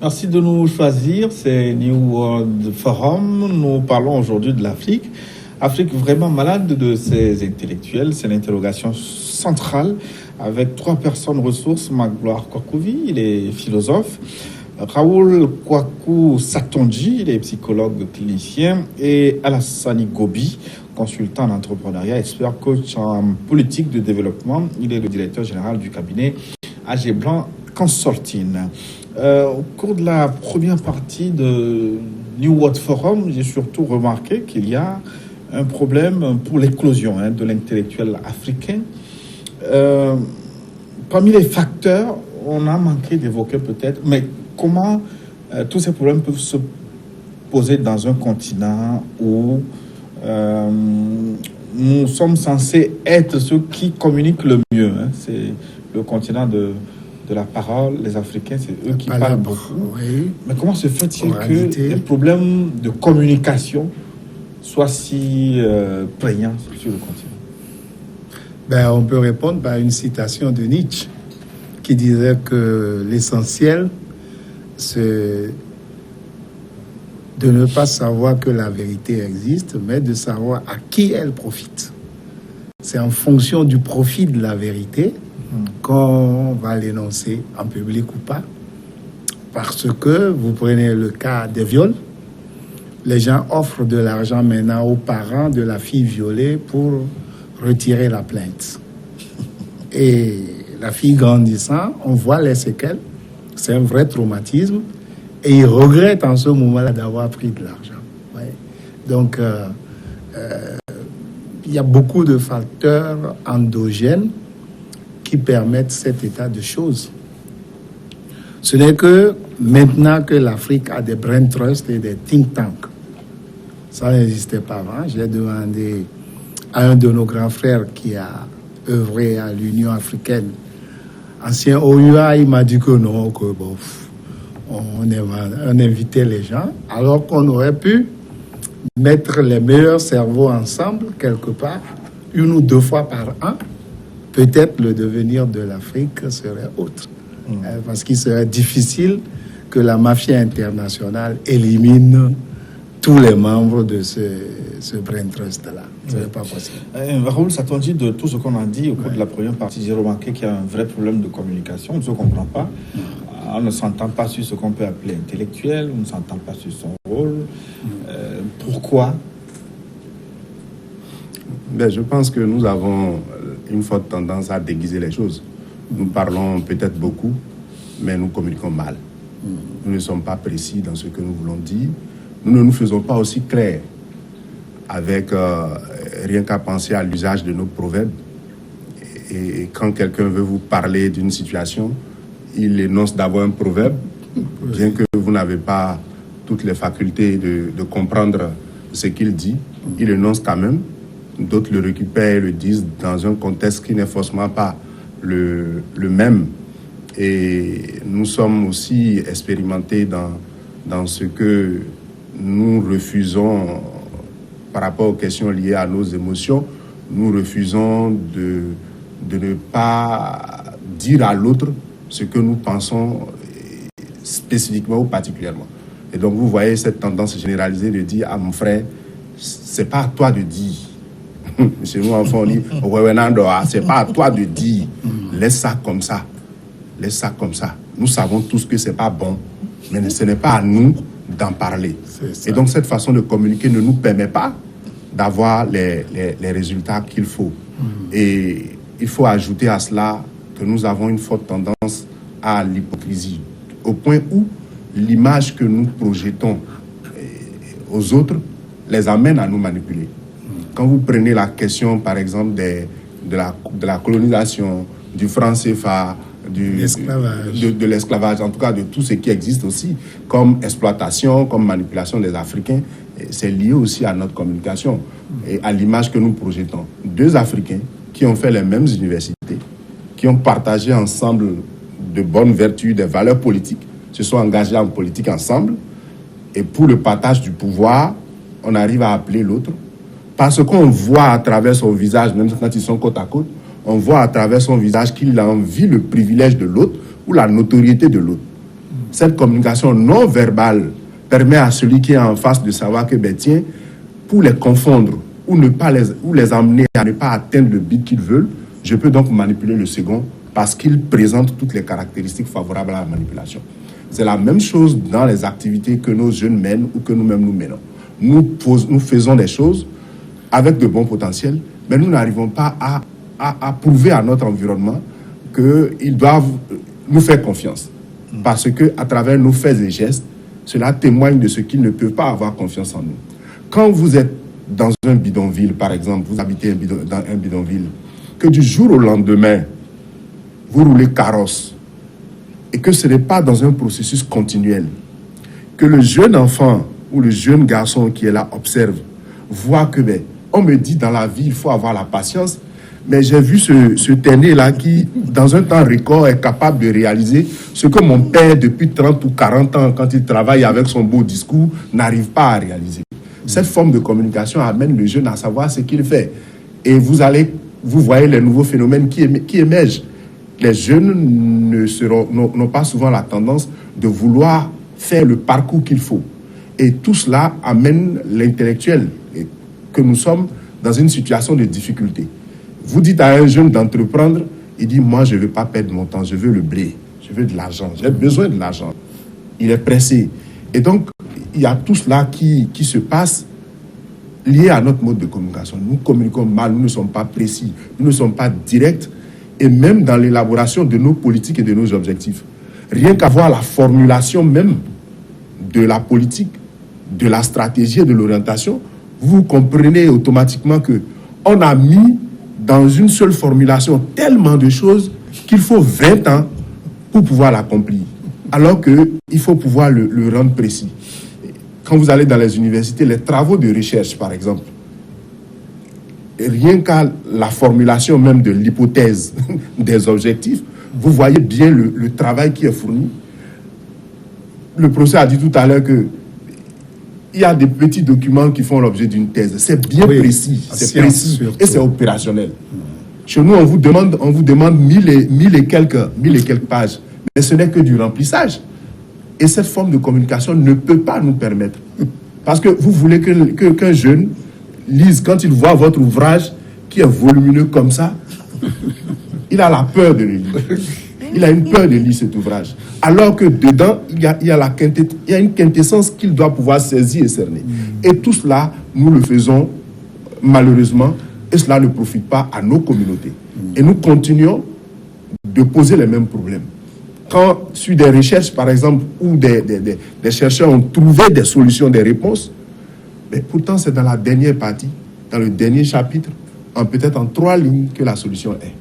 Merci de nous choisir. C'est New World Forum. Nous parlons aujourd'hui de l'Afrique. Afrique vraiment malade de ses intellectuels. C'est l'interrogation centrale avec 3 personnes ressources. Magloire Kwakouvi, il est philosophe. Raoul Kwaku Satonji, il est psychologue clinicien. Et Alassani Gobi, consultant en entrepreneuriat, expert coach en politique de développement. Il est le directeur général du cabinet AG Blanc Consulting. Au cours de la première partie de New World Forum, j'ai surtout remarqué qu'il y a un problème pour l'éclosion de l'intellectuel africain. Parmi les facteurs, on a manqué d'évoquer peut-être, mais comment tous ces problèmes peuvent se poser dans un continent où nous sommes censés être ceux qui communiquent le mieux. C'est le continent de la parole, les Africains, c'est eux qui parlent beaucoup. Oui. Mais comment se fait-il que les problèmes de communication soient si prégnants sur le continent? On peut répondre par une citation de Nietzsche qui disait que l'essentiel, c'est de ne pas savoir que la vérité existe, mais de savoir à qui elle profite. C'est en fonction du profit de la vérité qu'on va l'énoncer en public ou pas. Parce que vous prenez le cas des viols, les gens offrent de l'argent maintenant aux parents de la fille violée pour retirer la plainte. Et la fille grandissant, on voit les séquelles, c'est un vrai traumatisme, et ils regrettent en ce moment-là d'avoir pris de l'argent. Ouais. Donc, il y a beaucoup de facteurs endogènes qui permettent cet état de choses. Ce n'est que maintenant que l'Afrique a des brain trusts et des think tanks. Ça n'existait pas avant. J'ai demandé à un de nos grands frères qui a œuvré à l'Union africaine, ancien OUA, il m'a dit que non, que bon, on invitait les gens, alors qu'on aurait pu mettre les meilleurs cerveaux ensemble quelque part, 1 ou 2 fois par an. Peut-être le devenir de l'Afrique serait autre. Parce qu'il serait difficile que la mafia internationale élimine tous les membres de ce brain trust-là. Ce n'est pas possible. Raoul Satonji, de tout ce qu'on a dit au cours de la première partie, j'ai remarqué qu'il y a un vrai problème de communication. On ne se comprend pas. On ne s'entend pas sur ce qu'on peut appeler intellectuel. On ne s'entend pas sur son rôle. Pourquoi? Je pense que nous avons une forte tendance à déguiser les choses. Nous parlons peut-être beaucoup, mais nous communiquons mal. Nous ne sommes pas précis dans ce que nous voulons dire. Nous ne nous faisons pas aussi clairs avec rien qu'à penser à l'usage de nos proverbes. Et quand quelqu'un veut vous parler d'une situation, il énonce d'abord un proverbe, bien que vous n'avez pas toutes les facultés de comprendre ce qu'il dit. Il énonce quand même. D'autres le récupèrent et le disent dans un contexte qui n'est forcément pas le même. Et nous sommes aussi expérimentés dans ce que nous refusons par rapport aux questions liées à nos émotions. Nous refusons de ne pas dire à l'autre ce que nous pensons spécifiquement ou particulièrement. Et donc vous voyez cette tendance généralisée de dire à mon frère, c'est pas à toi de dire. Chez nous, enfants, on dit, c'est pas à toi de dire. Laisse ça comme ça. Laisse ça comme ça. Nous savons tous que c'est pas bon, mais ce n'est pas à nous d'en parler. Et donc, cette façon de communiquer ne nous permet pas d'avoir les résultats qu'il faut. Et il faut ajouter à cela que nous avons une forte tendance à l'hypocrisie, au point où l'image que nous projetons aux autres les amène à nous manipuler. Quand vous prenez la question, par exemple, de la colonisation, du franc CFA, de l'esclavage, en tout cas de tout ce qui existe aussi, comme exploitation, comme manipulation des Africains, c'est lié aussi à notre communication et à l'image que nous projetons. 2 Africains qui ont fait les mêmes universités, qui ont partagé ensemble de bonnes vertus, des valeurs politiques, se sont engagés en politique ensemble, et pour le partage du pouvoir, on arrive à appeler l'autre. Parce qu'on voit à travers son visage, même quand ils sont côte à côte, on voit à travers son visage qu'il envie le privilège de l'autre ou la notoriété de l'autre. Cette communication non verbale permet à celui qui est en face de savoir que, ben tiens, pour les confondre ou les amener à ne pas atteindre le but qu'ils veulent, je peux donc manipuler le second parce qu'il présente toutes les caractéristiques favorables à la manipulation. C'est la même chose dans les activités que nos jeunes mènent ou que nous-mêmes nous menons. Nous faisons des choses avec de bons potentiels, mais nous n'arrivons pas à prouver à notre environnement qu'ils doivent nous faire confiance. Parce qu'à travers nos faits et gestes, cela témoigne de ce qu'ils ne peuvent pas avoir confiance en nous. Quand vous êtes dans un bidonville, par exemple, vous habitez dans un bidonville, que du jour au lendemain, vous roulez carrosse, et que ce n'est pas dans un processus continuel, que le jeune enfant ou le jeune garçon qui est là observe, voit que, on me dit dans la vie, il faut avoir la patience, mais j'ai vu ce aîné-là qui, dans un temps record, est capable de réaliser ce que mon père, depuis 30 ou 40 ans, quand il travaille avec son beau discours, n'arrive pas à réaliser. Cette forme de communication amène le jeune à savoir ce qu'il fait. Et vous voyez les nouveaux phénomènes qui émergent. Les jeunes n'ont pas souvent la tendance de vouloir faire le parcours qu'il faut. Et tout cela amène l'intellectuel, que nous sommes dans une situation de difficulté. Vous dites à un jeune d'entreprendre, il dit, moi je ne veux pas perdre mon temps, je veux le blé, je veux de l'argent, j'ai besoin de l'argent. Il est pressé. Et donc, il y a tout cela qui se passe lié à notre mode de communication. Nous communiquons mal, nous ne sommes pas précis, nous ne sommes pas directs, et même dans l'élaboration de nos politiques et de nos objectifs. Rien qu'avoir la formulation même de la politique, de la stratégie et de l'orientation, vous comprenez automatiquement qu'on a mis dans une seule formulation tellement de choses qu'il faut 20 ans pour pouvoir l'accomplir. Alors qu'il faut pouvoir le rendre précis. Quand vous allez dans les universités, les travaux de recherche, par exemple, rien qu'à la formulation même de l'hypothèse des objectifs, vous voyez bien le travail qui est fourni. Le professeur a dit tout à l'heure que il y a des petits documents qui font l'objet d'une thèse. C'est bien précis, c'est précis et c'est opérationnel. Chez nous, on vous demande 1000 et quelques pages, mais ce n'est que du remplissage. Et cette forme de communication ne peut pas nous permettre. Parce que vous voulez qu'un jeune lise, quand il voit votre ouvrage qui est volumineux comme ça, il a la peur de le lire. Il a une peur de lire cet ouvrage. Alors que dedans, il y a une quintessence qu'il doit pouvoir saisir et cerner. Et tout cela, nous le faisons malheureusement, et cela ne profite pas à nos communautés. Et nous continuons de poser les mêmes problèmes. Quand, sur des recherches, par exemple, où des chercheurs ont trouvé des solutions, des réponses, mais pourtant c'est dans la dernière partie, dans le dernier chapitre, peut-être en 3 lignes que la solution est.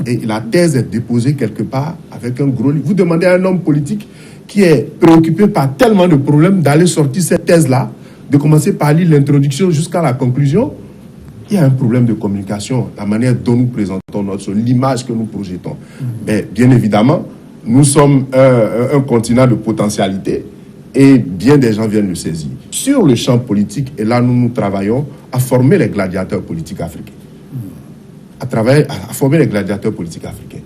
Et la thèse est déposée quelque part avec un gros livre. Vous demandez à un homme politique qui est préoccupé par tellement de problèmes d'aller sortir cette thèse-là, de commencer par lire l'introduction jusqu'à la conclusion. Il y a un problème de communication, la manière dont nous présentons l'image que nous projetons. Mais bien évidemment, nous sommes un continent de potentialité et bien des gens viennent le saisir. Sur le champ politique, et là nous travaillons à former les gladiateurs politiques africains. À former les gladiateurs politiques africains.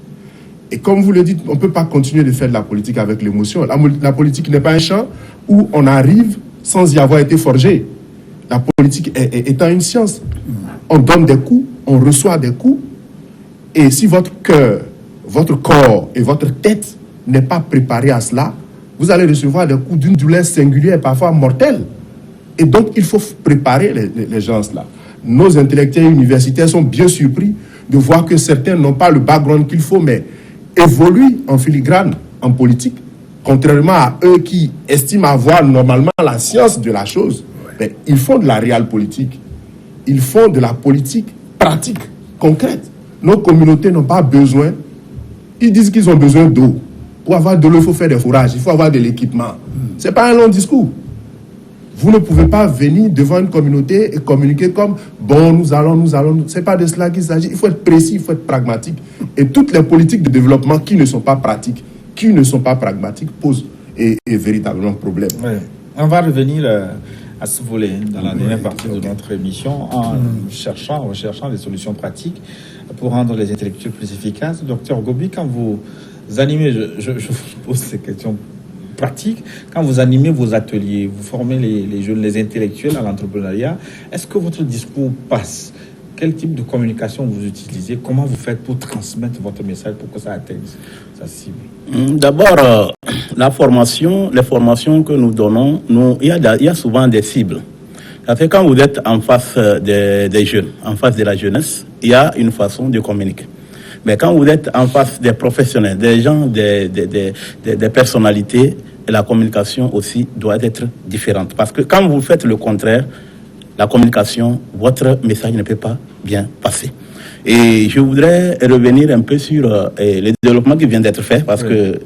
Et comme vous le dites, on ne peut pas continuer de faire de la politique avec l'émotion. La politique n'est pas un champ où on arrive sans y avoir été forgé. La politique étant une science. On donne des coups, on reçoit des coups. Et si votre cœur, votre corps et votre tête n'est pas préparé à cela, vous allez recevoir des coups d'une douleur singulière, parfois mortelle. Et donc, il faut préparer les gens à cela. Nos intellectuels universitaires sont bien surpris de voir que certains n'ont pas le background qu'il faut, mais évoluent en filigrane, en politique, contrairement à eux qui estiment avoir normalement la science de la chose. Mais ils font de la réelle politique. Ils font de la politique pratique, concrète. Nos communautés n'ont pas besoin. Ils disent qu'ils ont besoin d'eau. Pour avoir de l'eau, il faut faire des fourrages, il faut avoir de l'équipement. Ce n'est pas un long discours. Vous ne pouvez pas venir devant une communauté et communiquer comme « bon, nous allons ». Ce n'est pas de cela qu'il s'agit. Il faut être précis, il faut être pragmatique. Et toutes les politiques de développement qui ne sont pas pratiques, qui ne sont pas pragmatiques, posent véritablement problème. Ouais. On va revenir à ce volet dans la dernière partie de notre émission en recherchant des solutions pratiques pour rendre les intellectuels plus efficaces. Docteur Gobi, quand vous animez, je vous pose ces questions pratique, quand vous animez vos ateliers, vous formez les jeunes, les intellectuels à l'entrepreneuriat, est-ce que votre discours passe? Quel type de communication vous utilisez? Comment vous faites pour transmettre votre message pour que ça atteigne sa cible? D'abord, les formations que nous donnons, il y a souvent des cibles. Ça fait quand vous êtes en face des jeunes, en face de la jeunesse, il y a une façon de communiquer. Mais quand vous êtes en face des professionnels, des gens, des personnalités, la communication aussi doit être différente. Parce que quand vous faites le contraire, la communication, votre message ne peut pas bien passer. Et je voudrais revenir un peu sur le développement qui vient d'être fait, parce que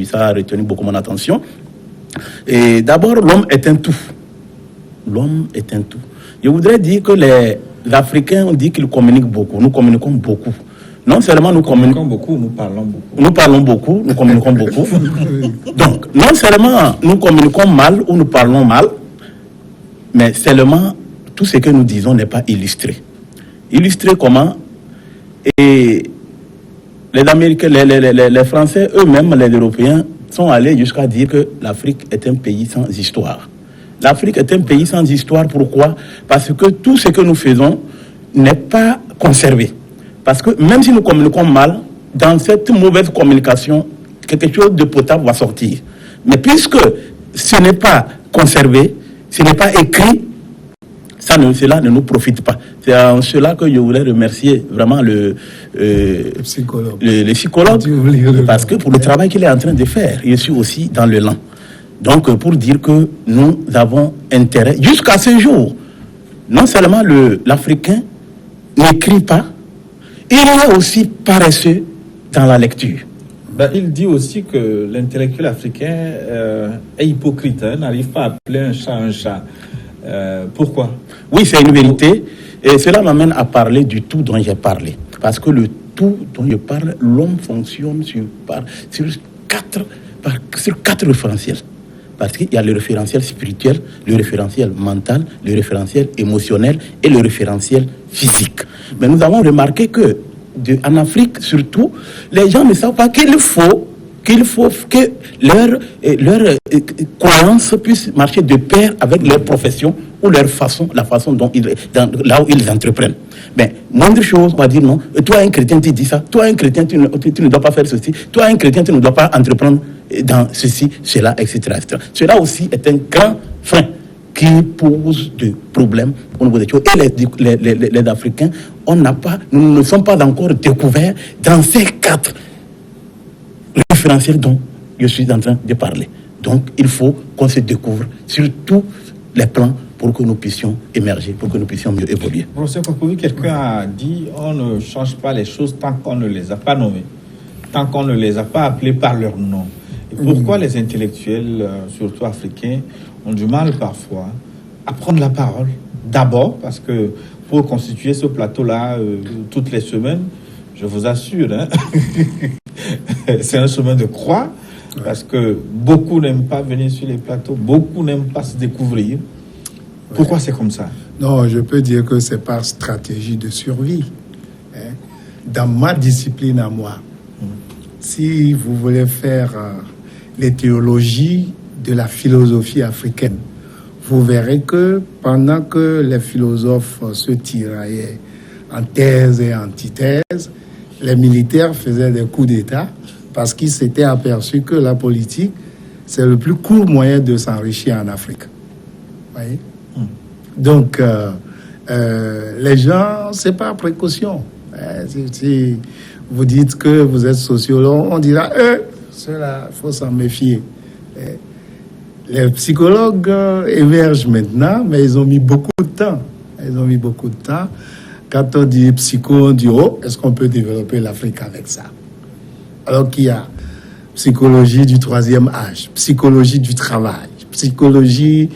ça a retenu beaucoup mon attention. Et d'abord, l'homme est un tout. L'homme est un tout. Je voudrais dire que les Africains, on dit qu'ils communiquent beaucoup. Nous communiquons beaucoup. Non seulement nous communiquons beaucoup, nous parlons beaucoup. Nous parlons beaucoup, nous communiquons beaucoup. Donc, non seulement nous communiquons mal ou nous parlons mal, mais seulement tout ce que nous disons n'est pas illustré. Illustré comment? Et les Américains, les Français eux-mêmes, les Européens, sont allés jusqu'à dire que l'Afrique est un pays sans histoire. L'Afrique est un pays sans histoire. Pourquoi? Parce que tout ce que nous faisons n'est pas conservé. Parce que même si nous communiquons mal, dans cette mauvaise communication, quelque chose de potable va sortir. Mais puisque ce n'est pas conservé, ce n'est pas écrit, cela ne nous profite pas. C'est en cela que je voulais remercier vraiment le psychologue, parce que pour le travail qu'il est en train de faire, je suis aussi dans le lent. Donc, pour dire que nous avons intérêt, jusqu'à ce jour, non seulement l'Africain n'écrit pas, il est aussi paresseux dans la lecture. Il dit aussi que l'intellectuel africain est hypocrite, n'arrive pas à appeler un chat un chat. Pourquoi? Oui, c'est une vérité. Et cela m'amène à parler du tout dont j'ai parlé. Parce que le tout dont je parle, l'homme fonctionne sur quatre référentiels. Parce qu'il y a le référentiel spirituel, le référentiel mental, le référentiel émotionnel et le référentiel physique. Mais nous avons remarqué que, en Afrique surtout, les gens ne savent pas qu'il faut que leur croyance puisse marcher de pair avec leur profession ou la façon dont là où ils entreprennent. Mais moindre chose, on va dire non. Toi, un chrétien, tu dis ça. Toi, un chrétien, tu ne dois pas faire ceci. Toi, un chrétien, tu ne dois pas entreprendre dans ceci, cela, etc., etc. Cela aussi est un grand frein qui pose des problèmes au niveau des choses. Et les Africains, nous ne sommes pas encore découverts dans ces quatre référentiels dont je suis en train de parler. Donc, il faut qu'on se découvre sur tous les plans pour que nous puissions émerger, pour que nous puissions mieux évoluer. Professeur Kokovi, quelqu'un a dit on ne change pas les choses tant qu'on ne les a pas nommées, tant qu'on ne les a pas appelées par leur nom. Et pourquoi les intellectuels, surtout africains, ont du mal parfois à prendre la parole? D'abord, parce que pour constituer ce plateau-là toutes les semaines, je vous assure, c'est un chemin de croix, parce que beaucoup n'aiment pas venir sur les plateaux, beaucoup n'aiment pas se découvrir. Pourquoi c'est comme ça? Non, je peux dire que c'est par stratégie de survie. Dans ma discipline à moi, si vous voulez faire les théologies de la philosophie africaine, vous verrez que pendant que les philosophes se tiraillaient en thèse et antithèse, les militaires faisaient des coups d'État parce qu'ils s'étaient aperçus que la politique, c'est le plus court moyen de s'enrichir en Afrique. Vous voyez? Donc, les gens, c'est par précaution. Si vous dites que vous êtes sociologue, on dira, cela, il faut s'en méfier. Les psychologues émergent maintenant, mais ils ont mis beaucoup de temps. Quand on dit psycho, on dit, est-ce qu'on peut développer l'Afrique avec ça? Alors qu'il y a psychologie du troisième âge, psychologie du travail, psychologie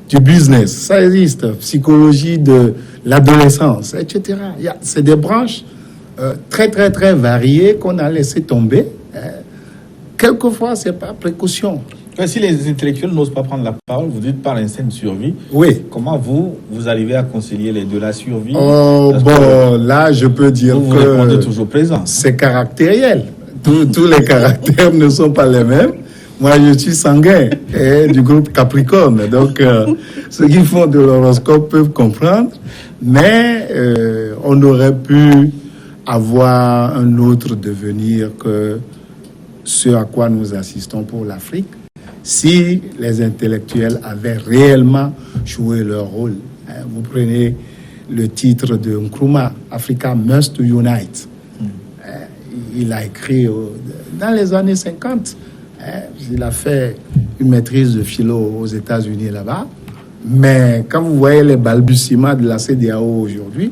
du business, ça existe, psychologie de l'adolescence, etc. C'est des branches très, très, très variées qu'on a laissé tomber. Quelquefois, c'est par précaution. Si les intellectuels n'osent pas prendre la parole, vous dites par instinct de survie. Oui. Comment vous arrivez à concilier les deux, la survie? Là, je peux dire vous que répondez toujours présent. C'est caractériel. Tous les caractères ne sont pas les mêmes. Moi, je suis sanguin du groupe Capricorne. Donc, ceux qui font de l'horoscope peuvent comprendre. Mais on aurait pu avoir un autre devenir que ce à quoi nous assistons pour l'Afrique si les intellectuels avaient réellement joué leur rôle. Vous prenez le titre de Nkrumah, Africa Must Unite. Il a écrit dans les années 50. Il a fait une maîtrise de philo aux États-Unis là-bas. Mais quand vous voyez les balbutiements de la CEDEAO aujourd'hui,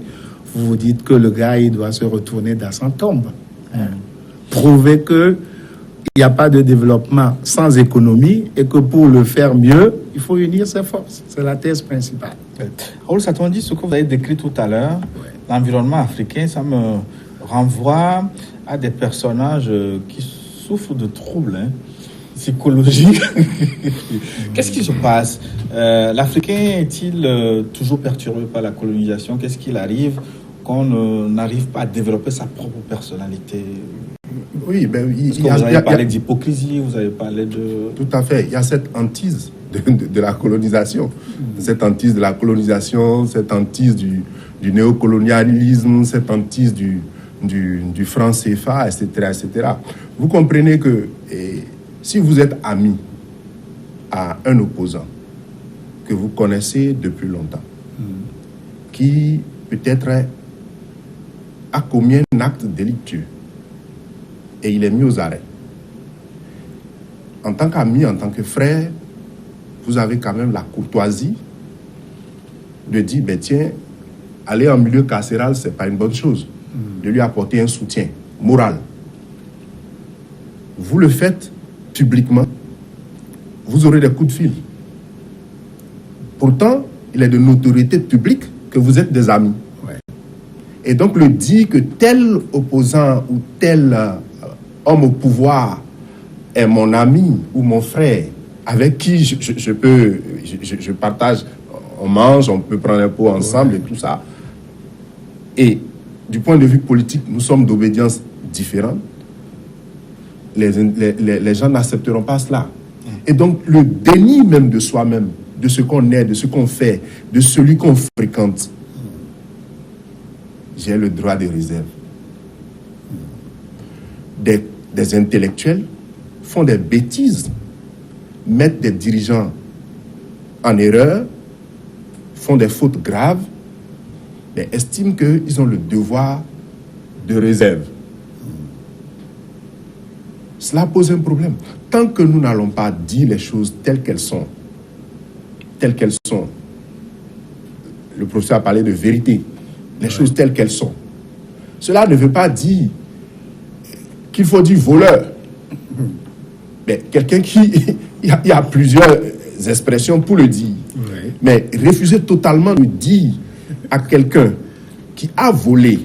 vous vous dites que le gars, il doit se retourner dans son tombe. Prouver qu'il n'y a pas de développement sans économie et que pour le faire mieux, il faut unir ses forces. C'est la thèse principale. Raoul Satondi, ce que vous avez décrit tout à l'heure, l'environnement africain, ça me renvoie à des personnages qui souffrent de troubles psychologiques. Qu'est-ce qui se passe? L'Africain est-il toujours perturbé par la colonisation? Qu'est-ce qu'il arrive qu'on n'arrive pas à développer sa propre personnalité? Oui, ben, vous avez parlé d'hypocrisie, vous avez parlé de... Tout à fait. Il y a cette hantise de la colonisation. Cette hantise de la colonisation, cette hantise du néocolonialisme, cette hantise du franc CFA, etc., etc. Vous comprenez que si vous êtes ami à un opposant que vous connaissez depuis longtemps, qui peut-être a commis un acte délictueux et il est mis aux arrêts, en tant qu'ami, en tant que frère, vous avez quand même la courtoisie de dire, ben tiens, aller en milieu carcéral, c'est pas une bonne chose. De lui apporter un soutien moral. Vous le faites publiquement, vous aurez des coups de fil. Pourtant, il est de notoriété publique que vous êtes des amis. Ouais. Et donc, le dire que tel opposant ou tel homme au pouvoir est mon ami ou mon frère, avec qui je partage, on mange, on peut prendre un pot ensemble et tout ça. Et du point de vue politique, nous sommes d'obédience différente. Les gens n'accepteront pas cela. Et donc, le déni même de soi-même, de ce qu'on est, de ce qu'on fait, de celui qu'on fréquente, j'ai le droit de réserve. Des intellectuels font des bêtises, mettent des dirigeants en erreur, font des fautes graves, mais estiment qu'ils ont le devoir de réserve. Cela pose un problème. Tant que nous n'allons pas dire les choses telles qu'elles sont, le professeur a parlé de vérité, les choses telles qu'elles sont, cela ne veut pas dire qu'il faut dire voleur. Mais quelqu'un il y a plusieurs expressions pour le dire. Oui. Mais refuser totalement de dire à quelqu'un qui a volé,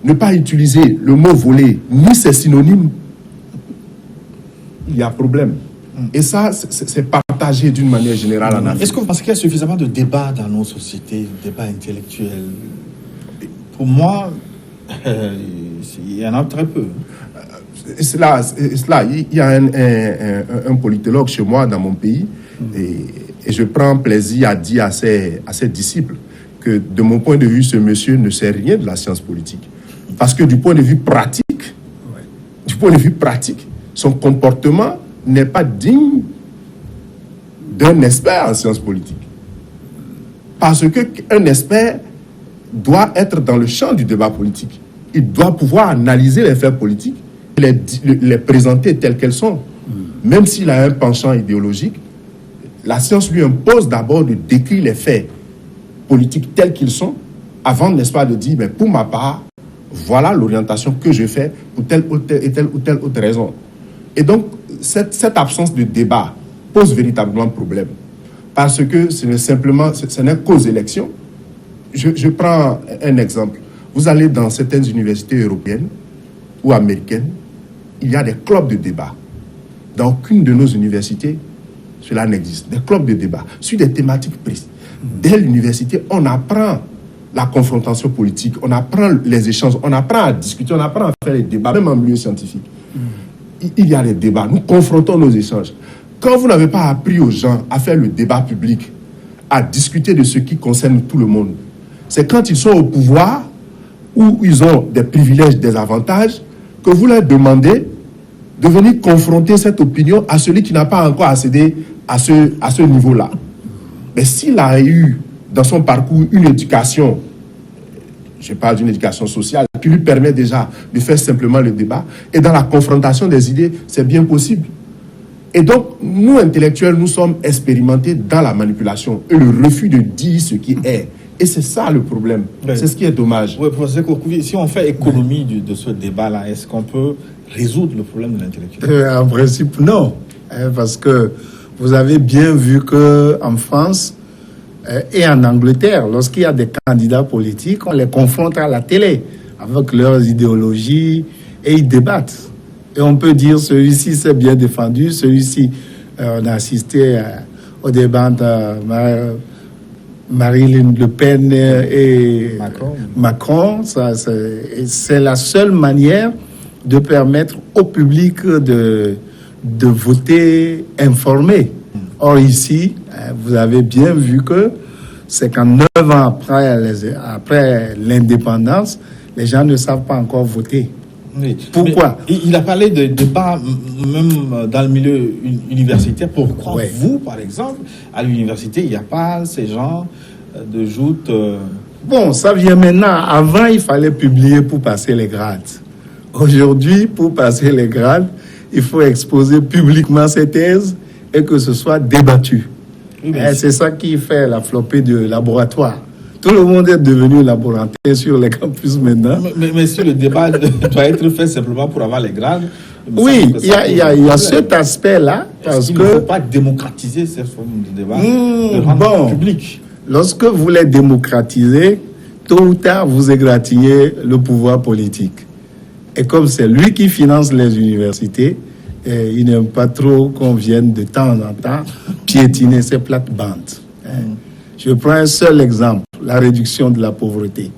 ne pas utiliser le mot voler, ni ses synonymes, il y a problème. Et ça, c'est partagé d'une manière générale en Afrique. Est-ce que vous pensez qu'il y a suffisamment de débats dans nos sociétés, débats intellectuels? Pour moi, il y en a très peu. Il y a un politologue chez moi dans mon pays, et je prends plaisir à dire à ses disciples que de mon point de vue, ce monsieur ne sait rien de la science politique. Parce que du point de vue pratique, son comportement n'est pas digne d'un expert en sciences politiques. Parce qu'un expert doit être dans le champ du débat politique. Il doit pouvoir analyser les faits politiques, les présenter telles qu'elles sont. Même s'il a un penchant idéologique, la science lui impose d'abord de décrire les faits politiques tels qu'ils sont, avant, n'est-ce pas, de dire, mais pour ma part, voilà l'orientation que je fais pour telle ou telle autre raison. Et donc, cette absence de débat pose véritablement problème. Parce que ce n'est qu'aux élections. Je prends un exemple. Vous allez dans certaines universités européennes ou américaines, il y a des clubs de débat. Dans aucune de nos universités, cela n'existe. Des clubs de débat sur des thématiques précises. Dès l'université, on apprend la confrontation politique, on apprend les échanges, on apprend à discuter, on apprend à faire les débats, même en milieu scientifique. il y a les débats, nous confrontons nos échanges. Quand vous n'avez pas appris aux gens à faire le débat public, à discuter de ce qui concerne tout le monde, c'est quand ils sont au pouvoir, où ils ont des privilèges, des avantages, que vous leur demandez de venir confronter cette opinion à celui qui n'a pas encore accédé à ce niveau-là. Mais s'il a eu dans son parcours une éducation, je parle d'une éducation sociale, qui lui permet déjà de faire simplement le débat, et dans la confrontation des idées, c'est bien possible. Et donc, nous, intellectuels, nous sommes expérimentés dans la manipulation et le refus de dire ce qui est. Et c'est ça le problème. Oui. C'est ce qui est dommage. Oui, professeur Koukouvi, si on fait économie de ce débat-là, est-ce qu'on peut résoudre le problème de l'intellectuel? En principe, non. Parce que vous avez bien vu qu'en France et en Angleterre, lorsqu'il y a des candidats politiques, on les confronte à la télé avec leurs idéologies et ils débattent. Et on peut dire celui-ci s'est bien défendu, celui-ci, on a assisté au débat de Marine Le Pen et Macron. C'est la seule manière de permettre au public de voter informé. Or ici, vous avez bien vu que c'est qu'en 9 ans après l'indépendance, les gens ne savent pas encore voter. Oui. Pourquoi? Il a parlé de débat même dans le milieu universitaire. Pourquoi vous, par exemple, à l'université, il n'y a pas ces gens de joutes Bon, ça vient maintenant. Avant, il fallait publier pour passer les grades. Aujourd'hui, pour passer les grades, il faut exposer publiquement ses thèses et que ce soit débattu. Oui, c'est ça qui fait la flopée de laboratoire. Tout le monde est devenu laboratoire sur les campus maintenant. Mais si le débat doit être fait simplement pour avoir les grades... Oui, il y a cet aspect-là. Parce qu'il ne faut pas démocratiser ces formes de débat, de rendre public. Lorsque vous les démocratisez, tôt ou tard, vous égratignez le pouvoir politique. Et comme c'est lui qui finance les universités, il n'aime pas trop qu'on vienne de temps en temps piétiner ces plates-bandes. Je prends un seul exemple, la réduction de la pauvreté.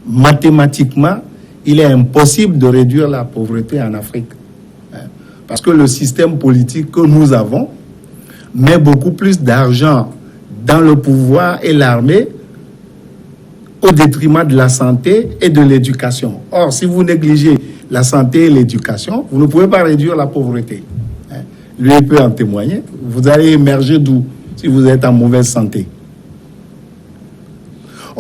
Mathématiquement, il est impossible de réduire la pauvreté en Afrique. Parce que le système politique que nous avons met beaucoup plus d'argent dans le pouvoir et l'armée au détriment de la santé et de l'éducation. Or, si vous négligez la santé et l'éducation, vous ne pouvez pas réduire la pauvreté. Lui peut en témoigner. Vous allez émerger d'où si vous êtes en mauvaise santé?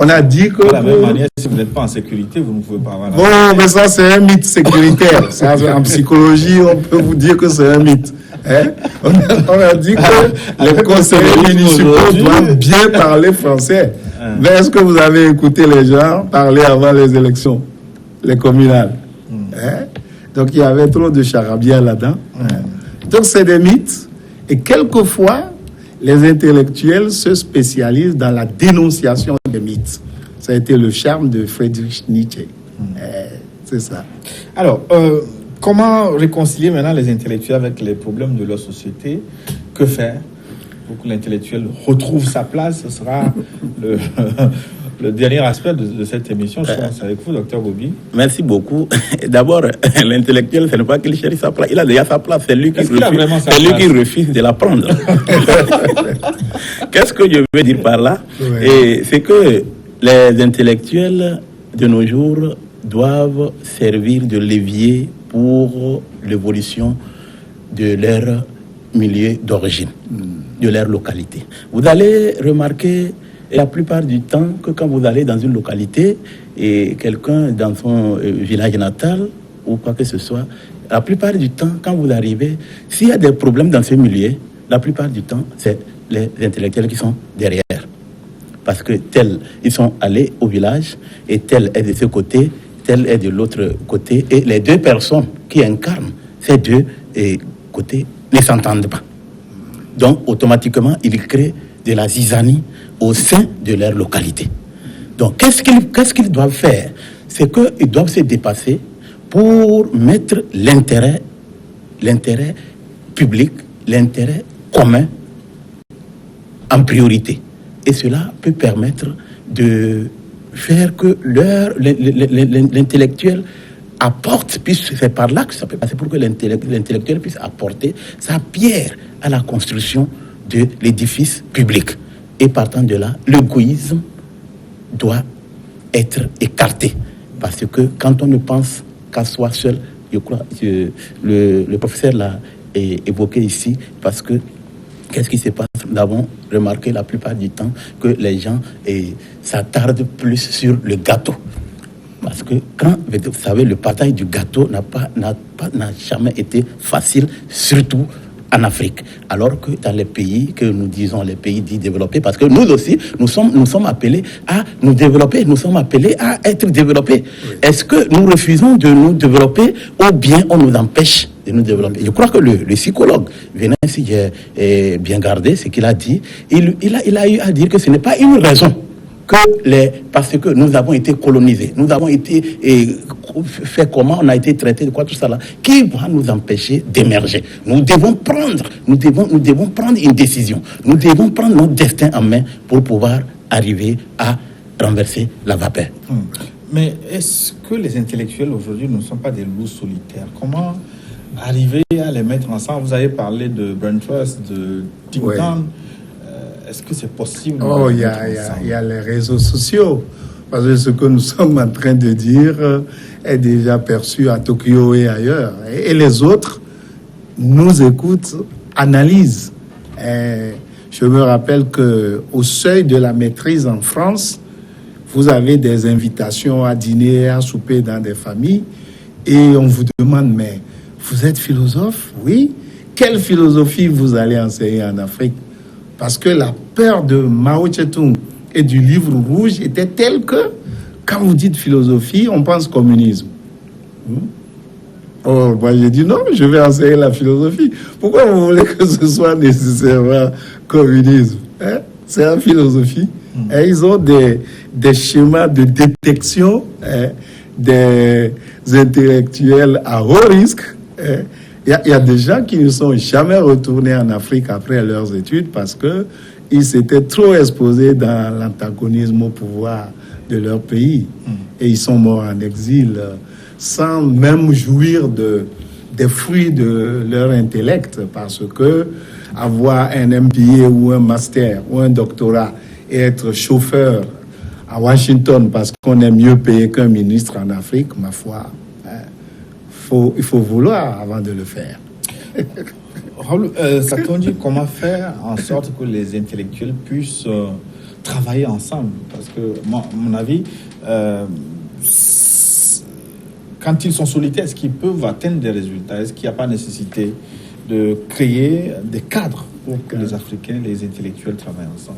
On a dit que... De la même manière, si vous n'êtes pas en sécurité, vous ne pouvez pas avoir... Bon, mais ça, c'est un mythe sécuritaire. Ça, en psychologie, on peut vous dire que c'est un mythe. On a dit que les conseillers municipaux doivent bien parler français. Mais est-ce que vous avez écouté les gens parler avant les élections, les communales? Donc, il y avait trop de charabia là-dedans. Donc, c'est des mythes. Et quelquefois, les intellectuels se spécialisent dans la dénonciation des mythes. Ça a été le charme de Friedrich Nietzsche. C'est ça. Alors, comment réconcilier maintenant les intellectuels avec les problèmes de leur société? Que faire pour que l'intellectuel retrouve sa place? Ce sera le dernier aspect de cette émission. Je commence avec vous, Dr Gobi. Merci beaucoup. D'abord, l'intellectuel, ce n'est pas qu'il cherche sa place. Il a déjà sa place. C'est lui qui refuse de la prendre. Qu'est-ce que je veux dire par là? Et c'est que les intellectuels de nos jours doivent servir de levier pour l'évolution de leur milieu d'origine, de leur localité. Vous allez remarquer la plupart du temps que quand vous allez dans une localité et quelqu'un dans son village natal ou quoi que ce soit, la plupart du temps, quand vous arrivez, s'il y a des problèmes dans ce milieu, la plupart du temps, c'est les intellectuels qui sont derrière. Parce que tels, ils sont allés au village et tel est de ce côté, tel est de l'autre côté. Et les deux personnes qui incarnent ces deux côtés ne s'entendent pas. Donc, automatiquement, ils créent de la zizanie au sein de leur localité. Donc, qu'est-ce qu'ils doivent faire? C'est qu'ils doivent se dépasser pour mettre l'intérêt public, l'intérêt commun en priorité. Et cela peut permettre de faire que l'intellectuel apporte, puisque c'est par là que ça peut passer, pour que l'intellectuel puisse apporter sa pierre à la construction de l'édifice public. Et partant de là, l'égoïsme doit être écarté. Parce que quand on ne pense qu'à soi seul, je crois que le professeur l'a évoqué ici, parce que qu'est-ce qui se passe? Nous avons remarqué la plupart du temps que les gens s'attardent plus sur le gâteau. Parce que quand, vous savez, le partage du gâteau n'a jamais été facile, surtout en Afrique. Alors que dans les pays que nous disons, les pays dits développés, parce que nous aussi, nous sommes appelés à nous développer, nous sommes appelés à être développés. Oui. Est-ce que nous refusons de nous développer ou bien on nous empêche de nous développer? Je crois que le psychologue, Vénin, si j'ai bien gardé ce qu'il a dit, il a eu à dire que ce n'est pas une raison parce que nous avons été colonisés, nous avons été fait comment, on a été traité de quoi, tout ça là, qui va nous empêcher d'émerger. Nous devons prendre une décision. Nous devons prendre notre destin en main pour pouvoir arriver à renverser la vapeur. Mais est-ce que les intellectuels aujourd'hui ne sont pas des loups solitaires? Comment arriver à les mettre ensemble? Vous avez parlé de Brain Trust, de Think Tank. Est-ce que c'est possible? Il y a les réseaux sociaux. Parce que ce que nous sommes en train de dire est déjà perçu à Tokyo et ailleurs. Et les autres nous écoutent, analysent. Et je me rappelle qu'au seuil de la maîtrise en France, vous avez des invitations à dîner, à souper dans des familles. Et on vous demande, mais vous êtes philosophe? Oui. Quelle philosophie vous allez enseigner en Afrique? Parce que la peur de Mao Tse-tung et du livre rouge était telle que, quand vous dites philosophie, on pense communisme. Oh, moi j'ai dit non, je vais enseigner la philosophie. Pourquoi vous voulez que ce soit nécessairement communisme? C'est la philosophie. Et ils ont des schémas de détection des intellectuels à haut risque. Il y a des gens qui ne sont jamais retournés en Afrique après leurs études parce qu'ils s'étaient trop exposés dans l'antagonisme au pouvoir de leur pays. Et ils sont morts en exil sans même jouir des fruits de leur intellect, parce que avoir un MBA ou un master ou un doctorat et être chauffeur à Washington parce qu'on est mieux payé qu'un ministre en Afrique, ma foi... il faut vouloir avant de le faire. Raoul, Satondi, comment faire en sorte que les intellectuels puissent travailler ensemble? Parce que, à mon avis, quand ils sont solitaires, est-ce qu'ils peuvent atteindre des résultats? Est-ce qu'il n'y a pas nécessité de créer des cadres pour que les Africains, les intellectuels travaillent ensemble?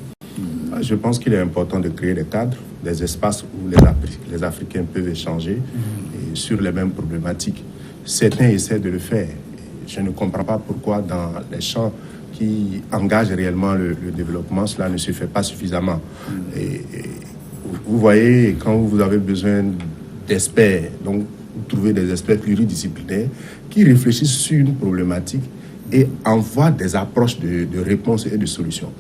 Je pense qu'il est important de créer des cadres, des espaces où les Africains peuvent échanger sur les mêmes problématiques. Certains essaient de le faire. Je ne comprends pas pourquoi dans les champs qui engagent réellement le développement, cela ne se fait pas suffisamment. Et vous voyez, quand vous avez besoin d'experts, donc vous trouvez des experts pluridisciplinaires qui réfléchissent sur une problématique et envoient des approches de réponses et de solutions.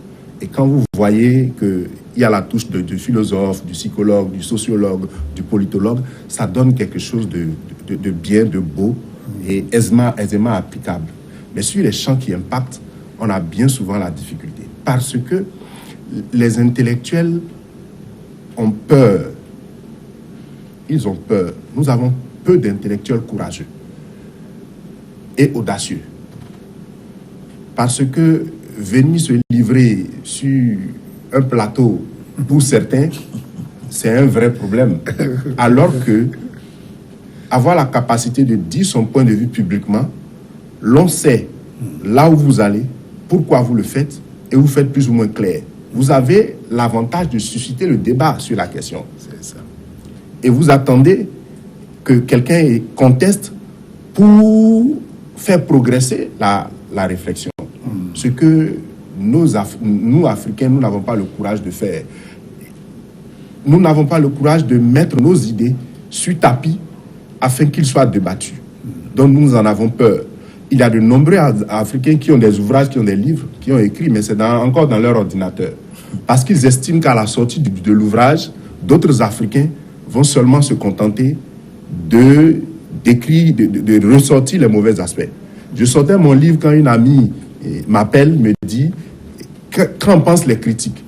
Et quand vous voyez qu'il y a la touche du philosophe, du psychologue, du sociologue, du politologue, ça donne quelque chose de bien, de beau et aisément applicable. Mais sur les champs qui impactent, on a bien souvent la difficulté. Parce que les intellectuels ont peur. Ils ont peur. Nous avons peu d'intellectuels courageux et audacieux. Parce que venir se livrer sur un plateau, pour certains, c'est un vrai problème. Alors que avoir la capacité de dire son point de vue publiquement, l'on sait là où vous allez, pourquoi vous le faites, et vous faites plus ou moins clair. Vous avez l'avantage de susciter le débat sur la question. C'est ça. Et vous attendez que quelqu'un conteste pour faire progresser la réflexion. Ce que nous, Africains, nous n'avons pas le courage de faire. Nous n'avons pas le courage de mettre nos idées sur tapis afin qu'ils soient débattus. Donc nous en avons peur. Il y a de nombreux Africains qui ont des ouvrages, qui ont des livres, qui ont écrit, mais c'est encore dans leur ordinateur. Parce qu'ils estiment qu'à la sortie de l'ouvrage, d'autres Africains vont seulement se contenter de décrit, de ressortir les mauvais aspects. Je sortais mon livre quand une amie m'appelle, me dit qu'en pensent les critiques.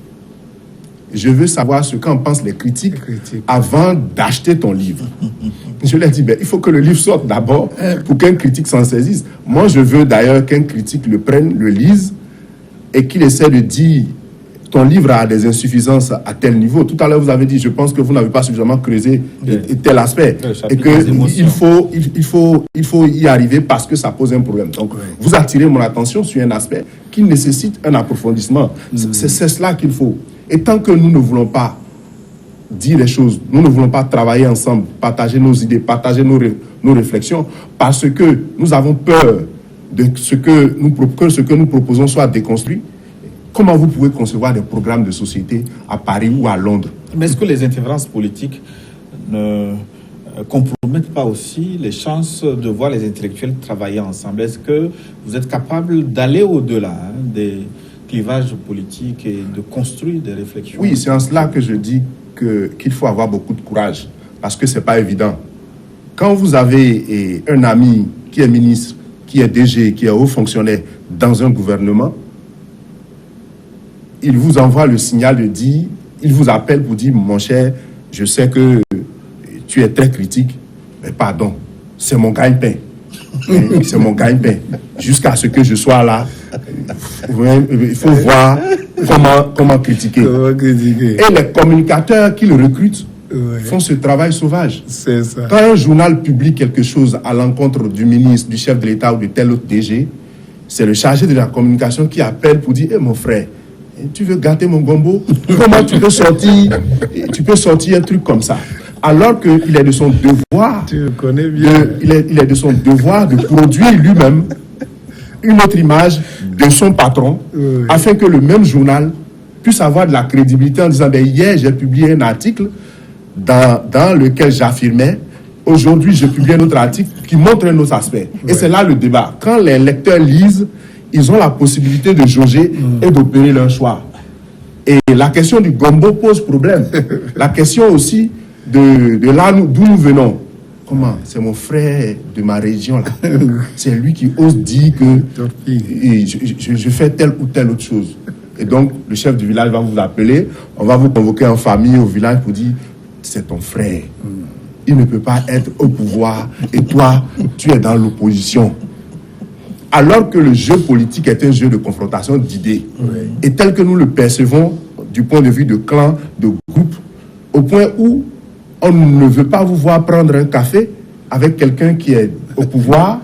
Je veux savoir ce qu'en pensent les critiques avant d'acheter ton livre. Je lui ai dit, il faut que le livre sorte d'abord pour qu'un critique s'en saisisse. Moi, je veux d'ailleurs qu'un critique le prenne, le lise et qu'il essaie de dire ton livre a des insuffisances à tel niveau. Tout à l'heure, vous avez dit, je pense que vous n'avez pas suffisamment creusé tel aspect. Et qu'il faut y arriver parce que ça pose un problème. Donc, vous attirez mon attention sur un aspect qui nécessite un approfondissement. C'est cela qu'il faut. Et tant que nous ne voulons pas dire les choses, nous ne voulons pas travailler ensemble, partager nos idées, partager nos réflexions, parce que nous avons peur de ce que nous proposons soit déconstruit, comment vous pouvez concevoir des programmes de société à Paris ou à Londres? Mais est-ce que les interférences politiques ne compromettent pas aussi les chances de voir les intellectuels travailler ensemble? Est-ce que vous êtes capable d'aller au-delà des clivages politiques et de construire des réflexions? Oui, c'est en cela que je dis qu'il faut avoir beaucoup de courage, parce que ce n'est pas évident. Quand vous avez un ami qui est ministre, qui est DG, qui est haut fonctionnaire dans un gouvernement, il vous envoie le signal de dire, il vous appelle pour dire, mon cher, je sais que tu es très critique, mais pardon, c'est mon gagne-pain. C'est mon gagne-pain. Jusqu'à ce que je sois là, il faut voir comment critiquer. Et les communicateurs qu'ils recrutent font ce travail sauvage. C'est ça. Quand un journal publie quelque chose à l'encontre du ministre, du chef de l'État ou de tel autre DG, c'est le chargé de la communication qui appelle pour dire, mon frère, tu veux gâter mon gombo? Comment tu peux sortir un truc comme ça? Alors qu'il est de son devoir, tu connais bien. Il est de son devoir de produire lui-même une autre image de son patron, afin que le même journal puisse avoir de la crédibilité en disant, hier j'ai publié un article dans lequel j'affirmais, aujourd'hui je publie un autre article qui montre un autre aspect. Et c'est là le débat. Quand les lecteurs lisent, ils ont la possibilité de jauger et d'opérer leur choix. Et la question du gombo pose problème. La question aussi de là d'où nous venons. Comment? C'est mon frère de ma région là. C'est lui qui ose dire que je fais telle ou telle autre chose. Et donc, le chef du village va vous appeler, on va vous convoquer en famille au village pour dire, c'est ton frère. Il ne peut pas être au pouvoir et toi, tu es dans l'opposition. Alors que le jeu politique est un jeu de confrontation d'idées. Et tel que nous le percevons du point de vue de clan, de groupe, au point où on ne veut pas vous voir prendre un café avec quelqu'un qui est au pouvoir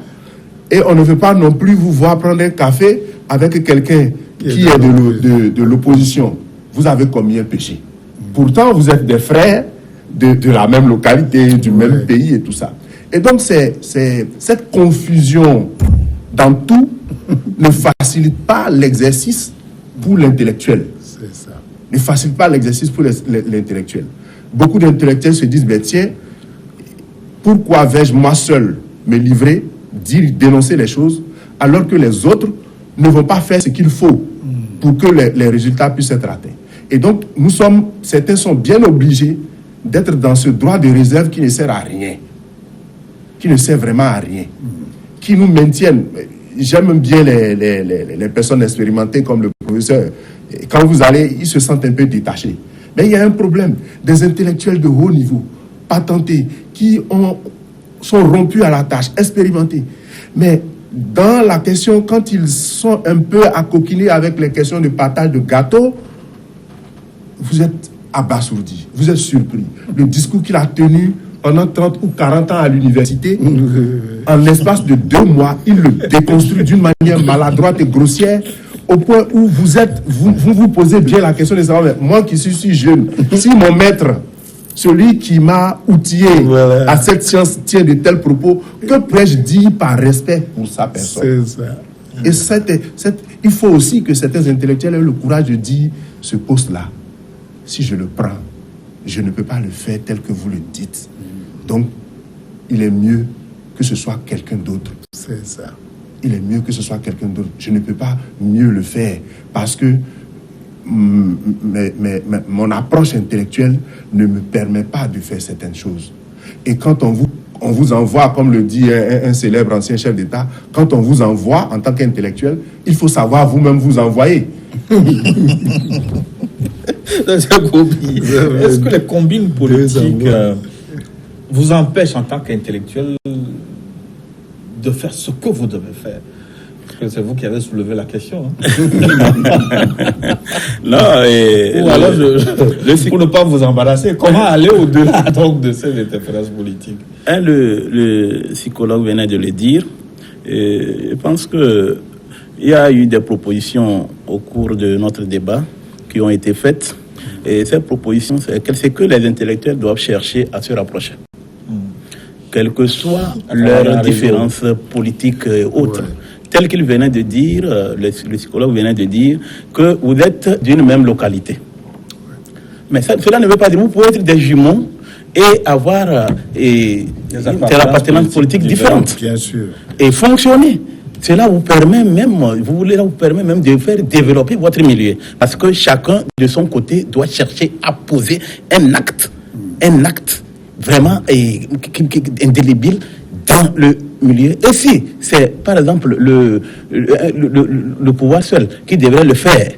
et on ne veut pas non plus vous voir prendre un café avec quelqu'un qui est de l'opposition. Vous avez commis un péché. Pourtant, vous êtes des frères de la même localité, du même pays et tout ça. Et donc, c'est cette confusion dans tout ne facilite pas l'exercice pour l'intellectuel. C'est ça. Ne facilite pas l'exercice pour l'intellectuel. Beaucoup d'intellectuels se disent, tiens, pourquoi vais-je moi seul me livrer, dénoncer les choses, alors que les autres ne vont pas faire ce qu'il faut pour que les résultats puissent être atteints. Et donc, certains sont bien obligés d'être dans ce droit de réserve qui ne sert à rien. Qui ne sert vraiment à rien. Qui nous maintiennent. J'aime bien les personnes expérimentées comme le professeur. Quand vous allez, ils se sentent un peu détachés. Mais il y a un problème. Des intellectuels de haut niveau, patentés, qui sont rompus à la tâche, expérimentés. Mais dans la question, quand ils sont un peu accoquinés avec les questions de partage de gâteaux, vous êtes abasourdis, vous êtes surpris. Le discours qu'il a tenu pendant 30 ou 40 ans à l'université, en l'espace de 2 mois, il le déconstruit d'une manière maladroite et grossière, au point où vous posez bien la question de savoir, mais moi qui suis si jeune, si mon maître, celui qui m'a outillé à cette science tient de tels propos, que pourrais-je dire par respect pour sa personne? C'est ça. Et il faut aussi que certains intellectuels aient le courage de dire, ce poste-là, si je le prends, je ne peux pas le faire tel que vous le dites. Donc, il est mieux que ce soit quelqu'un d'autre. C'est ça. Il est mieux que ce soit quelqu'un d'autre. Je ne peux pas mieux le faire parce que mon approche intellectuelle ne me permet pas de faire certaines choses. Et quand on on vous envoie, comme le dit un célèbre ancien chef d'État, quand on vous envoie en tant qu'intellectuel, il faut savoir vous-même vous envoyer. Est-ce que les combines politiques vous empêchent en tant qu'intellectuel de faire ce que vous devez faire? Parce que c'est vous qui avez soulevé la question. Non, ou alors, pour ne pas vous embarrasser, comment aller au-delà donc de ces interférences politiques? Le psychologue venait de le dire. Je pense qu'il y a eu des propositions au cours de notre débat qui ont été faites. Et ces propositions, c'est que les intellectuels doivent chercher à se rapprocher. Quelles que soient leurs différences politiques et autres. Tel qu'il venait de dire, le psychologue venait de dire, que vous êtes d'une même localité. Mais cela ne veut pas dire que vous pouvez être des jumeaux et avoir des appartenances politiques différentes. Bien sûr. Et fonctionner. Cela vous permet même, de faire développer votre milieu. Parce que chacun, de son côté, doit chercher à poser un acte vraiment indélébile dans le milieu. Et si c'est, par exemple, le pouvoir seul qui devrait le faire,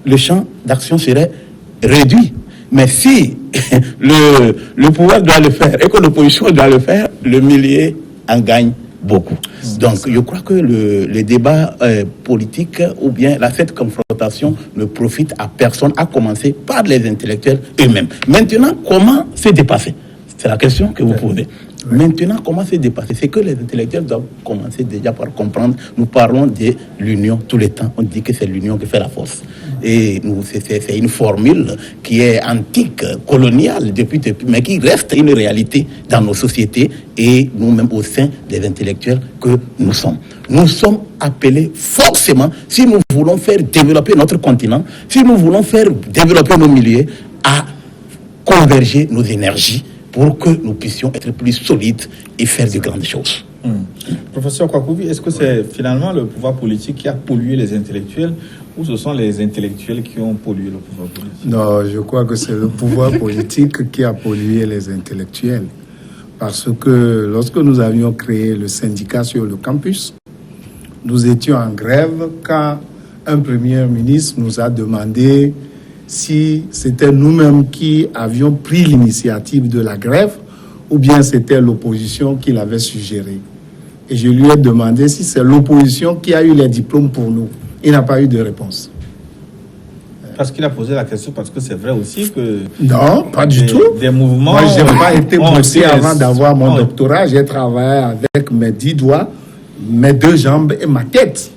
le champ d'action serait réduit. Mais si le pouvoir doit le faire et que l'opposition doit le faire, le milieu en gagne beaucoup. Donc, je crois que le débat politique ou bien cette confrontation ne profite à personne, à commencer par les intellectuels eux-mêmes. Maintenant, comment se dépasser? C'est la question que vous posez. Maintenant, comment se dépasser? C'est que les intellectuels doivent commencer déjà par comprendre. Nous parlons de l'union tout le temps. On dit que c'est l'union qui fait la force. Et c'est une formule qui est antique, coloniale depuis, mais qui reste une réalité dans nos sociétés et nous-mêmes au sein des intellectuels que nous sommes. Nous sommes appelés forcément, si nous voulons faire développer notre continent, si nous voulons faire développer nos milieux, à converger nos énergies pour que nous puissions être plus solides et faire de grandes choses. Professeur Kwakoubi, est-ce que c'est finalement le pouvoir politique qui a pollué les intellectuels ou ce sont les intellectuels qui ont pollué le pouvoir politique? Non, je crois que c'est le pouvoir politique qui a pollué les intellectuels. Parce que lorsque nous avions créé le syndicat sur le campus, nous étions en grève quand un premier ministre nous a demandé si c'était nous-mêmes qui avions pris l'initiative de la grève ou bien c'était l'opposition qui l'avait suggéré. Et je lui ai demandé si c'est l'opposition qui a eu les diplômes pour nous. Il n'a pas eu de réponse. Parce qu'il a posé la question, parce que c'est vrai aussi que... Non, pas du tout. Des mouvements... Moi, je n'ai pas été bossé avant d'avoir mon doctorat. J'ai travaillé avec mes 10 doigts, mes 2 jambes et ma tête.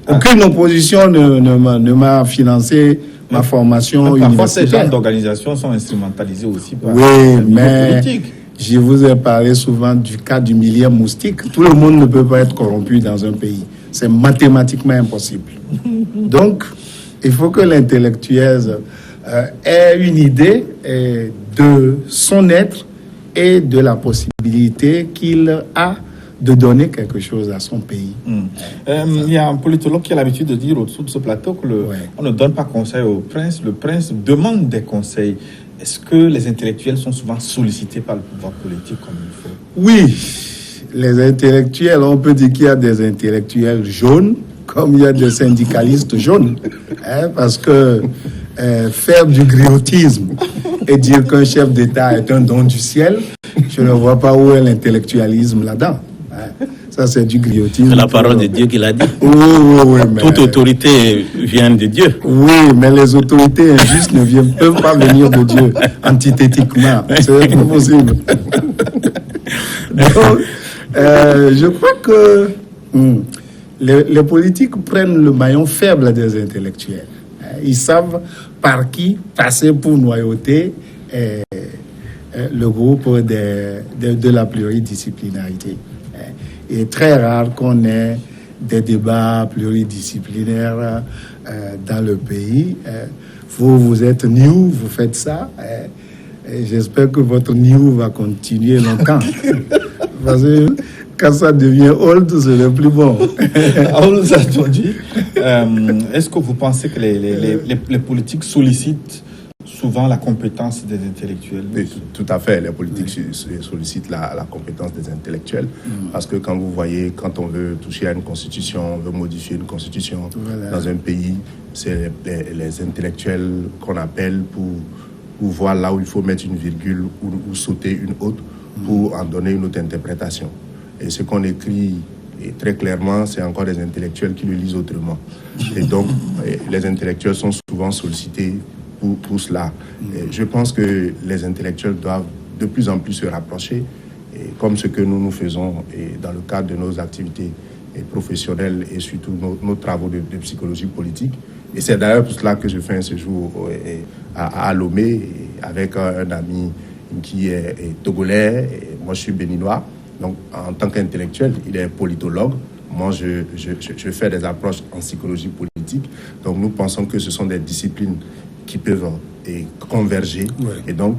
Aucune opposition ne m'a financé ma formation universitaire. Ces genres d'organisations sont instrumentalisées aussi par les milieux politiques. Je vous ai parlé souvent du cas du millier moustique. Tout le monde ne peut pas être corrompu dans un pays. C'est mathématiquement impossible. Donc, il faut que l'intellectuel ait une idée de son être et de la possibilité qu'il a de donner quelque chose à son pays. Il y a un politologue qui a l'habitude de dire au-dessous de ce plateau que on ne donne pas conseil au prince, le prince demande des conseils. Est-ce que les intellectuels sont souvent sollicités par le pouvoir politique comme il faut? Oui, les intellectuels, on peut dire qu'il y a des intellectuels jaunes, comme il y a des syndicalistes jaunes. Parce que faire du griotisme et dire qu'un chef d'État est un don du ciel, je ne vois pas où est l'intellectualisme là-dedans. Ça, c'est du griotisme. C'est la parole de Dieu qui l'a dit. Oui, mais... Toute autorité vient de Dieu. Oui, mais les autorités injustes ne peuvent pas venir de Dieu antithétiquement. C'est impossible. Donc, je crois que les politiques prennent le maillon faible des intellectuels. Ils savent par qui passer pour noyauter le groupe de la pluridisciplinarité. Il est très rare qu'on ait des débats pluridisciplinaires dans le pays. Vous êtes new, vous faites ça. Et j'espère que votre new va continuer longtemps. Parce que quand ça devient old, c'est le plus bon. Alors, est-ce que vous pensez que les politiques sollicitent souvent la compétence des intellectuels. Oui, tout à fait. Les politiques sollicitent la compétence des intellectuels parce que quand vous voyez, quand on veut toucher à une constitution, on veut modifier une constitution dans un pays, c'est les intellectuels qu'on appelle pour voir là où il faut mettre une virgule ou sauter une autre pour en donner une autre interprétation. Et ce qu'on écrit très clairement, c'est encore des intellectuels qui le lisent autrement. Et donc, les intellectuels sont souvent sollicités pour cela. Et je pense que les intellectuels doivent de plus en plus se rapprocher, et comme ce que nous faisons dans le cadre de nos activités professionnelles et surtout nos travaux de psychologie politique. Et c'est d'ailleurs pour cela que je fais un séjour à Lomé avec un ami qui est togolais, et moi je suis béninois. Donc en tant qu'intellectuel, il est politologue. Moi je fais des approches en psychologie politique. Donc nous pensons que ce sont des disciplines qui peuvent converger. Ouais. Et donc,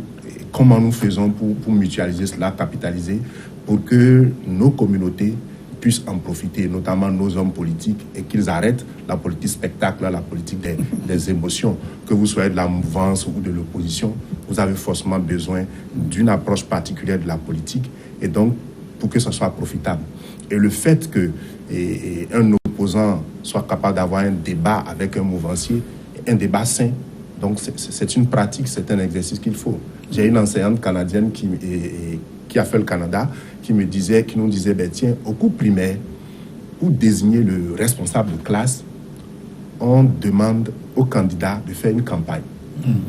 comment nous faisons pour mutualiser cela, capitaliser, pour que nos communautés puissent en profiter, notamment nos hommes politiques, et qu'ils arrêtent la politique spectacle, la politique des émotions. Que vous soyez de la mouvance ou de l'opposition, vous avez forcément besoin d'une approche particulière de la politique, et donc, pour que ça soit profitable. Et le fait qu'un opposant soit capable d'avoir un débat avec un mouvancier, un débat sain, donc c'est une pratique, c'est un exercice qu'il faut. J'ai une enseignante canadienne qui a fait le Canada, qui nous disait, tiens, au cours primaire, pour désigner le responsable de classe, on demande aux candidats de faire une campagne.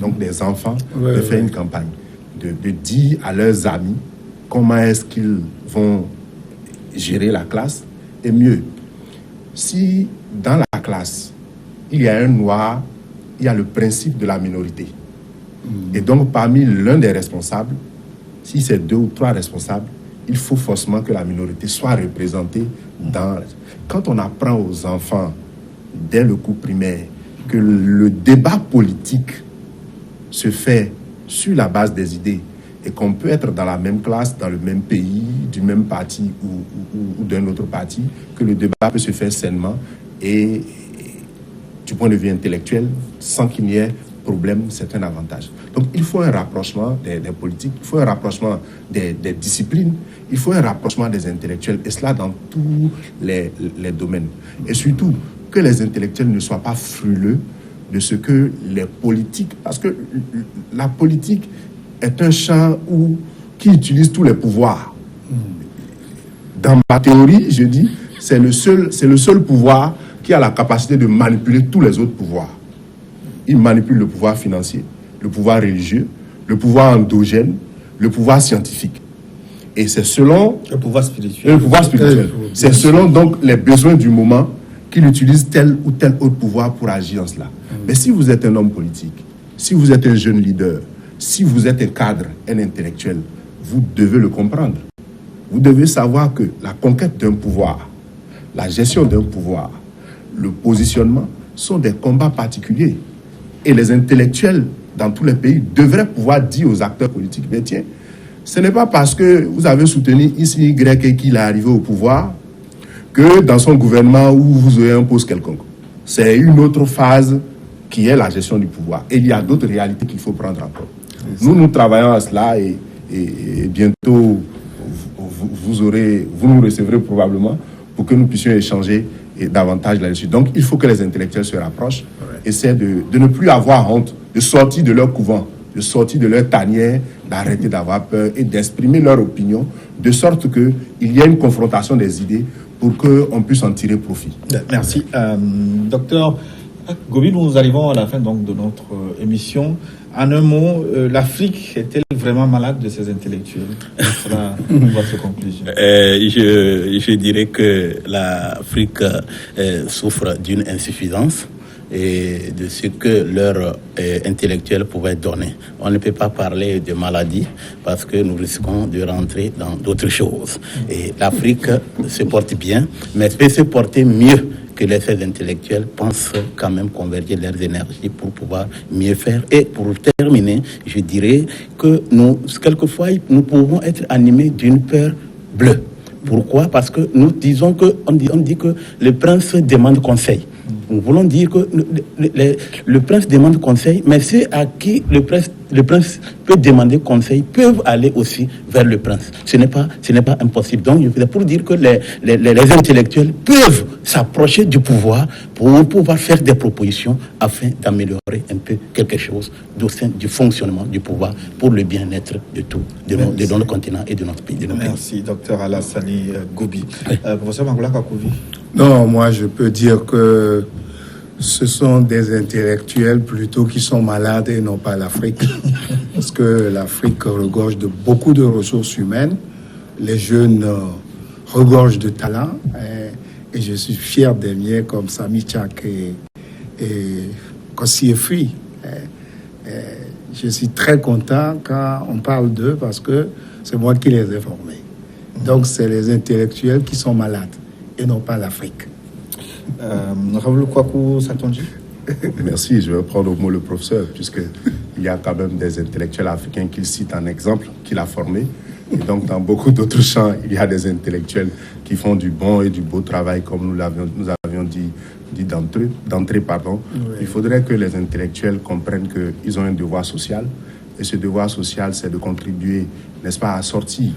Donc des enfants de faire une campagne, de dire à leurs amis comment est-ce qu'ils vont gérer la classe. Et mieux, si dans la classe, il y a un noir, il y a le principe de la minorité. Et donc, parmi l'un des responsables, si c'est 2 ou 3 responsables, il faut forcément que la minorité soit représentée dans... Quand on apprend aux enfants, dès le cours primaire, que le débat politique se fait sur la base des idées et qu'on peut être dans la même classe, dans le même pays, du même parti ou d'un autre parti, que le débat peut se faire sainement et du point de vue intellectuel, sans qu'il y ait problème, c'est un avantage. Donc il faut un rapprochement des politiques, il faut un rapprochement des disciplines, il faut un rapprochement des intellectuels, et cela dans tous les domaines. Et surtout, que les intellectuels ne soient pas frileux de ce que les politiques... Parce que la politique est un champ qui utilise tous les pouvoirs. Dans ma théorie, je dis, c'est le seul pouvoir qui a la capacité de manipuler tous les autres pouvoirs. Il manipule le pouvoir financier, le pouvoir religieux, le pouvoir endogène, le pouvoir scientifique. Et c'est selon... Le pouvoir spirituel. Le pouvoir spirituel. C'est selon donc les besoins du moment qu'il utilise tel ou tel autre pouvoir pour agir en cela. Mais si vous êtes un homme politique, si vous êtes un jeune leader, si vous êtes un cadre, un intellectuel, vous devez le comprendre. Vous devez savoir que la conquête d'un pouvoir, la gestion d'un pouvoir, le positionnement sont des combats particuliers. Et les intellectuels dans tous les pays devraient pouvoir dire aux acteurs politiques, mais tiens, ce n'est pas parce que vous avez soutenu ici Y et qu'il est arrivé au pouvoir que dans son gouvernement où vous aurez un poste quelconque. C'est une autre phase qui est la gestion du pouvoir. Et il y a d'autres réalités qu'il faut prendre en compte. Nous travaillons à cela et bientôt vous nous recevrez probablement pour que nous puissions échanger davantage là-dessus. Donc il faut que les intellectuels se rapprochent, essaient de ne plus avoir honte, de sortir de leur couvent, de sortir de leur tanière, d'arrêter d'avoir peur et d'exprimer leur opinion, de sorte qu'il y ait une confrontation des idées pour qu'on puisse en tirer profit. Merci. Docteur Gobi, nous arrivons à la fin donc, de notre émission. En un mot, l'Afrique est-elle vraiment malade de ses intellectuels? Voilà votre conclusion. Je dirais que l'Afrique souffre d'une insuffisance et de ce que leurs intellectuels pouvaient donner. On ne peut pas parler de maladie parce que nous risquons de rentrer dans d'autres choses. Et l'Afrique se porte bien, mais peut se porter mieux que les faits intellectuels pensent quand même converger leurs énergies pour pouvoir mieux faire. Et pour terminer, je dirais que quelquefois, nous pouvons être animés d'une peur bleue. Pourquoi? Parce que nous disons on dit que le prince demande conseil. Nous voulons dire que le prince demande conseil, mais ceux à qui le prince peut demander conseil peuvent aller aussi vers le prince. Ce n'est pas impossible. Donc, je voulais pour dire que les intellectuels peuvent s'approcher du pouvoir pour pouvoir faire des propositions afin d'améliorer un peu quelque chose au sein du fonctionnement du pouvoir pour le bien-être de tout, de notre continent et de notre pays. Merci, docteur Alassane Goubi. Professeur Mangoula Kakouvi. Non, moi je peux dire que ce sont des intellectuels plutôt qui sont malades et non pas l'Afrique. Parce que l'Afrique regorge de beaucoup de ressources humaines. Les jeunes regorgent de talent. Et je suis fier des miens comme Sami Tchak et Kossi Efui. Je suis très content quand on parle d'eux parce que c'est moi qui les ai formés. Donc c'est les intellectuels qui sont malades et non pas l'Afrique. Raoul Kwaku Satonji. Merci, je vais prendre au mot le professeur, puisqu'il y a quand même des intellectuels africains qu'il cite en exemple, qu'il a formés. Et donc, dans beaucoup d'autres champs, il y a des intellectuels qui font du bon et du beau travail, comme nous avions dit d'entrée. Oui. Il faudrait que les intellectuels comprennent qu'ils ont un devoir social. Et ce devoir social, c'est de contribuer, n'est-ce pas, à sortir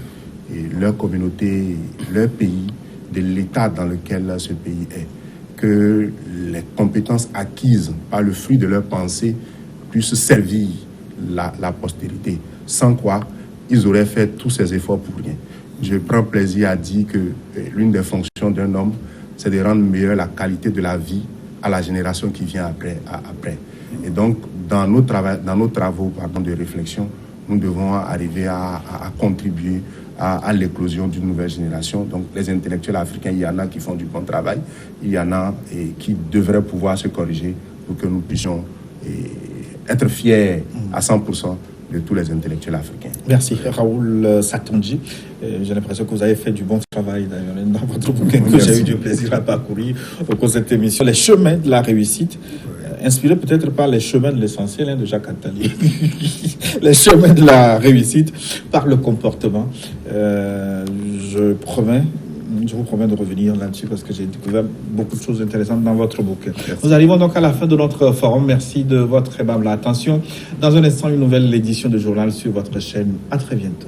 leur communauté, leur pays, de l'état dans lequel ce pays est. Que les compétences acquises par le fruit de leur pensée puissent servir la postérité. Sans quoi, ils auraient fait tous ces efforts pour rien. Je prends plaisir à dire que l'une des fonctions d'un homme, c'est de rendre meilleure la qualité de la vie à la génération qui vient après. Et donc, dans nos travaux de réflexion, nous devons arriver à contribuer à l'éclosion d'une nouvelle génération. Donc, les intellectuels africains, il y en a qui font du bon travail, il y en a qui devraient pouvoir se corriger pour que nous puissions être fiers à 100% de tous les intellectuels africains. Merci, Raoul Satonji. J'ai l'impression que vous avez fait du bon travail dans votre bouquin que j'ai eu du plaisir à parcourir au cours de cette émission. Les chemins de la réussite, inspiré peut-être par les chemins de l'essentiel de Jacques Attali. Les chemins de la réussite par le comportement. Je vous promets de revenir là-dessus parce que j'ai découvert beaucoup de choses intéressantes dans votre bouquin. Merci. Nous arrivons donc à la fin de notre forum. Merci de votre aimable attention. Dans un instant, une nouvelle édition de journal sur votre chaîne. À très bientôt.